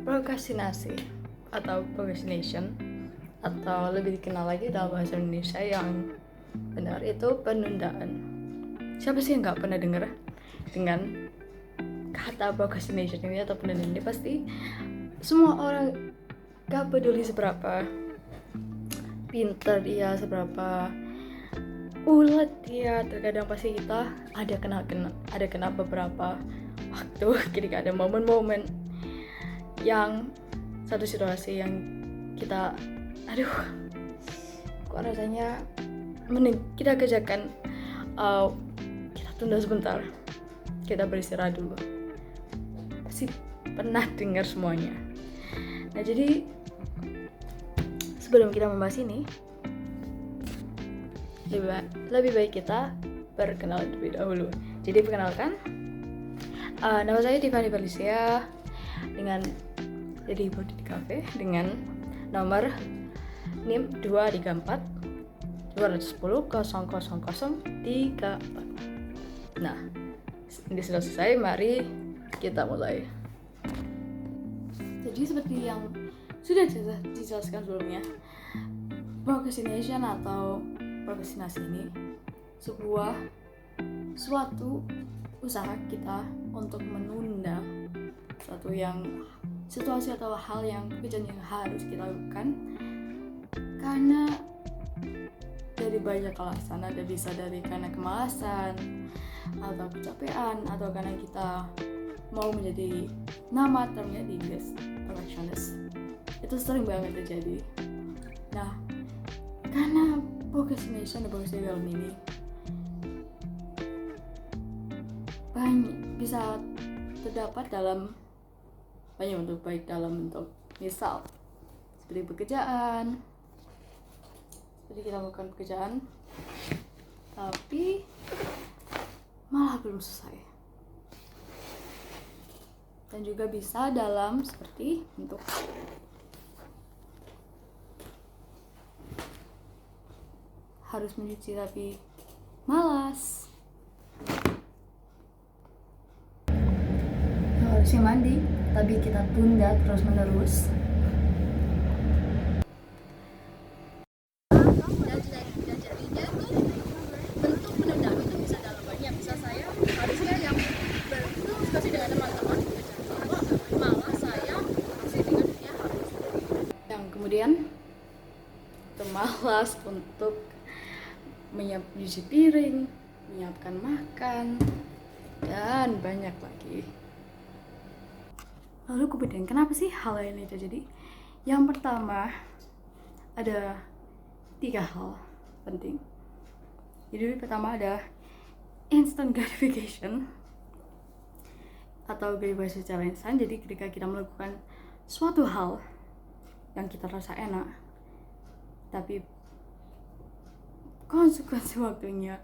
Prokrastinasi atau procrastination, atau lebih dikenal lagi dalam bahasa Indonesia yang benar itu penundaan. Siapa sih yang nggak pernah dengar dengan kata procrastination ini atau penundaan ini? Pasti semua orang, gak peduli seberapa pintar dia, seberapa ulet dia, terkadang pasti kita ada kena beberapa waktu ketika ada momen-momen yang satu situasi yang kita kok rasanya mending kita kerjakan, kita tunda sebentar, kita beristirahat dulu. Pasti pernah dengar semuanya. Nah, jadi sebelum kita membahas ini, lebih baik kita berkenalan terlebih dahulu. Jadi perkenalkan, nama saya Tiffany Felicia dengan jadi Body Cafe dengan nomor NIM 234 210 00034. Nah, ini sudah selesai, mari kita mulai. Jadi seperti yang sudah dijelaskan sebelumnya, procrastination atau prokrastinasi ini suatu usaha kita untuk menunda situasi atau hal yang pekerjaan yang harus kita lakukan karena dari banyak alasan. Ada bisa karena kemalasan atau kecapean, atau karena kita mau menjadi termnya di English perfectionist. Itu sering banget terjadi. Nah, karena procrastination dalam ini bisa terdapat dalam banyak bentuk, baik dalam bentuk misal seperti pekerjaan, seperti kita melakukan pekerjaan tapi malah belum selesai, dan juga bisa dalam seperti bentuk harus mencuci tapi malas, harusnya mandi tapi kita tunda terus menerus. Dan jadinya tuh bentuk penundaan itu bisa dalam banyak. Bisa saya harusnya yang berdiskusi dengan teman-teman, malah saya masih dengan dia harus yang kemudian itu malas untuk mencuci piring, menyiapkan makan, dan banyak lagi. Lalu kemudian kenapa sih hal ini terjadi? Yang pertama, ada 3 hal penting. Jadi pertama ada instant gratification atau gratifikasi secara instan. Jadi ketika kita melakukan suatu hal yang kita rasa enak, tapi konsekuensi waktunya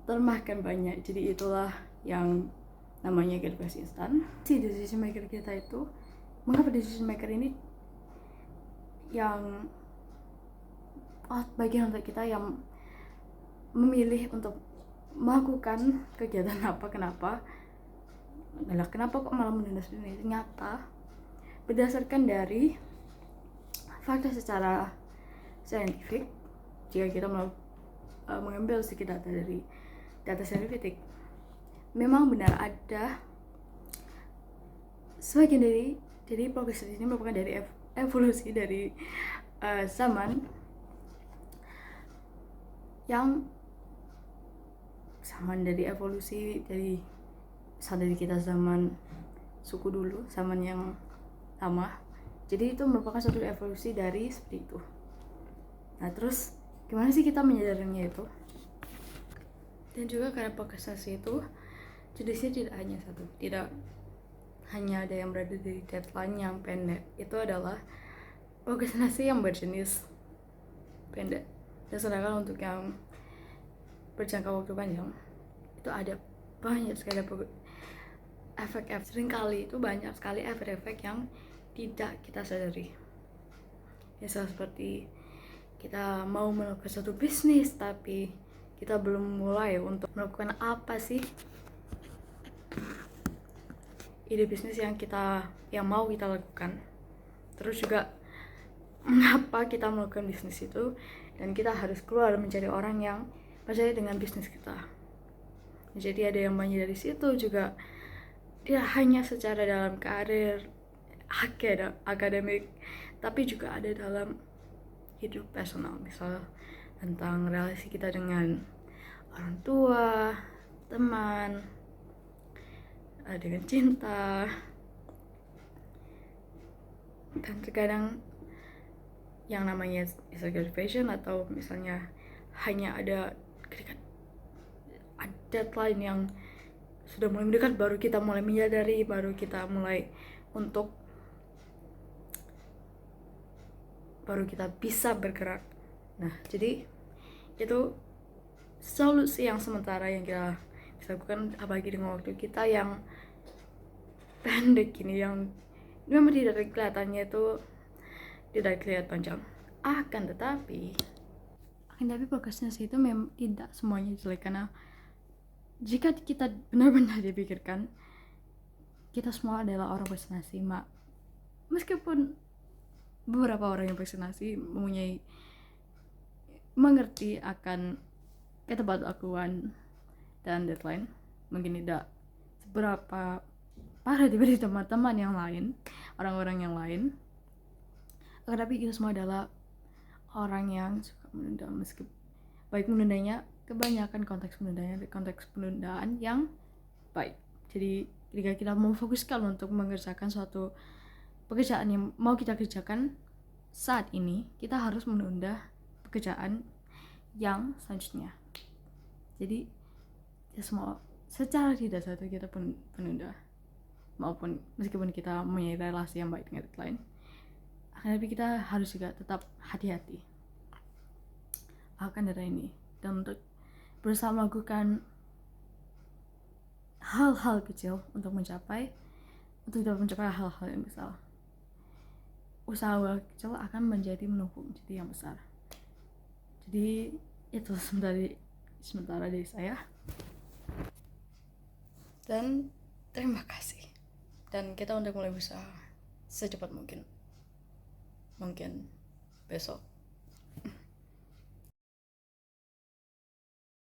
termakan banyak, jadi itulah yang namanya gratifikasi instan. Si decision maker kita itu, mengapa decision maker ini yang bagian untuk kita yang memilih untuk melakukan kegiatan kenapa kok malah menunda ini? Ternyata berdasarkan dari fakta secara saintifik, jika kita mengambil sedikit data dari data saintifik, memang benar ada sebagian dari progres ini merupakan dari evolusi dari zaman dari evolusi dari kita zaman suku dulu, zaman yang lama. Jadi itu merupakan suatu evolusi dari seperti itu. Nah, terus gimana sih kita menyadarinya itu? Dan juga karena prokrastinasi itu jenisnya tidak hanya satu, tidak hanya ada yang berada di deadline yang pendek. Itu adalah prokrastinasi yang berjenis pendek. Dan sedangkan untuk yang berjangka waktu panjang itu ada banyak sekali efek-efek. Seringkali itu banyak sekali efek-efek yang tidak kita sadari. Misal seperti kita mau melakukan suatu bisnis tapi kita belum mulai untuk melakukan apa sih ide bisnis yang mau kita lakukan, terus juga mengapa kita melakukan bisnis itu, dan kita harus keluar mencari orang yang percaya dengan bisnis kita. Jadi ada yang banyak dari situ juga, tidak hanya secara dalam karir akademik, tapi juga ada dalam hidup personal, misal tentang relasi kita dengan orang tua, teman, dengan cinta. Dan terkadang yang namanya fashion, atau misalnya hanya ada ketika deadline yang sudah mulai mendekat, baru kita mulai menyadari, baru kita bisa bergerak. Nah, jadi itu solusi yang sementara yang kita bisa lakukan, apalagi dengan waktu kita yang pendek ini, yang memang tidak kelihatannya itu tidak kelihatan panjang. Akan tetapi prokrastinasi itu memang tidak semuanya jelek, karena jika kita benar-benar dipikirkan, kita semua adalah orang prokrastinasi. Meskipun beberapa orang yang prokrastinasi mengerti akan ketidakwakuan dan deadline, mungkin tidak seberapa parah dibanding teman-teman yang lain, orang-orang yang lain. Tetapi kita semua adalah orang yang suka menunda, meskipun baik menundanya, kebanyakan konteks penundaan yang baik. Jadi ketika kita memfokuskan untuk mengerjakan suatu pekerjaan yang mau kita kerjakan saat ini, kita harus menunda pekerjaan yang selanjutnya. Jadi ya semua secara tidak sadar kita pun penunda, maupun meskipun kita mempunyai relasi yang baik dengan orang lain, tapi kita harus juga tetap hati-hati akan dari ini, dan untuk berusaha melakukan hal-hal kecil untuk mencapai hal-hal yang besar. Usaha kecil akan menjadi menumpuk jadi yang besar. Jadi itu sementara dari saya, dan terima kasih, dan kita untuk mulai berusaha secepat mungkin besok